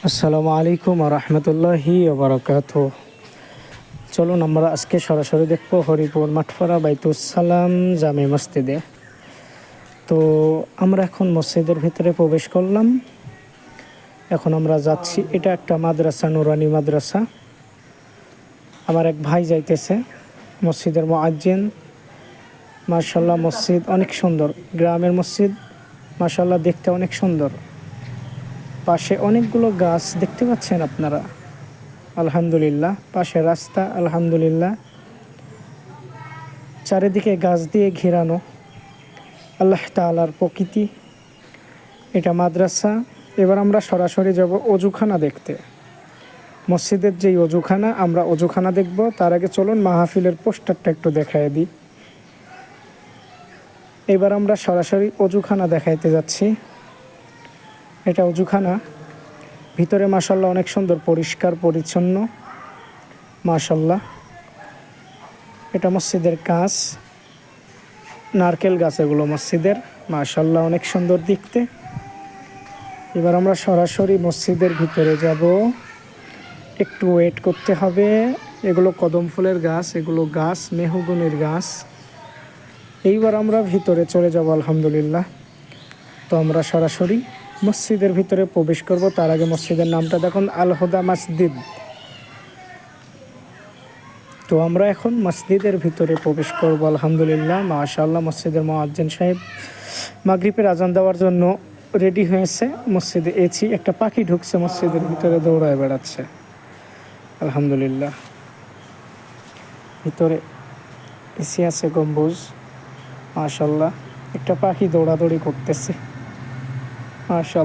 আসসালামু আলাইকুম রহমতুল্লাহি বারাকাতু। চলুন আমরা আজকে সরাসরি দেখবো হরিপুর মাঠপাড়া বাইতুসালাম জামে মসজিদে। তো আমরা এখন মসজিদের ভিতরে প্রবেশ করলাম। এখন আমরা যাচ্ছি, এটা একটা মাদ্রাসা, নুরানি মাদ্রাসা। আমার এক ভাই যাইতেছে, মসজিদের মুয়াজ্জিন। মাশাআল্লাহ, মসজিদ অনেক সুন্দর, গ্রামের মসজিদ। মাশাআল্লাহ, দেখতে অনেক সুন্দর। পাশে অনেকগুলো গাছ দেখতে পাচ্ছেন আপনারা, আলহামদুলিল্লাহ। পাশে রাস্তা, আলহামদুলিল্লাহ। চারিদিকে গাছ দিয়ে ঘেরানো, আল্লাহ তাআলার প্রকৃতি। এটা মাদ্রাসা। এবার আমরা সরাসরি যাব অজুখানা দেখতে। মসজিদের যেই অজুখানা, আমরা অজুখানা দেখব। তার আগে চলুন মাহফিলের পোস্টারটা একটু দেখায় দিই। এবার আমরা সরাসরি অজুখানা দেখাইতে যাচ্ছি। এটা অজুখানা। ভিতরে মাশাআল্লাহ অনেক সুন্দর, পরিষ্কার পরিচ্ছন্ন, মাশাআল্লাহ। এটা মসজিদের কাজ, নারকেল গাছ এগুলো মসজিদের, মাশাআল্লাহ অনেক সুন্দর দেখতে। এবার আমরা সরাসরি মসজিদের ভিতরে যাব। একটু ওয়েট করতে হবে। এগুলো কদম ফুলের গাছ, এগুলো গাছ মেহগনির গাছ। এইবার আমরা ভিতরে চলে যাব, আলহামদুলিল্লাহ। তো আমরা সরাসরি মসজিদের ভিতরে প্রবেশ করব। তার আগে মসজিদের নামটা দেখুন, আল হুদা মসজিদ। তো আমরা এখন মসজিদের ভিতরে প্রবেশ করব, আলহামদুলিল্লাহ। মাশাআল্লাহ, মসজিদের মুয়াজ্জিন সাহেব মাগরিবের আজান দেওয়ার জন্য রেডি হয়েছে। মসজিদে এসি একটা পাখি ঢুকছে মসজিদের ভিতরে, দৌড়ায় বেড়াচ্ছে, আলহামদুলিল্লাহ। ভিতরে এসি আছে, গম্বুজ, মাশাআল্লাহ। একটা পাখি দৌড়াদৌড়ি করতেছে, মাশাআল্লাহ।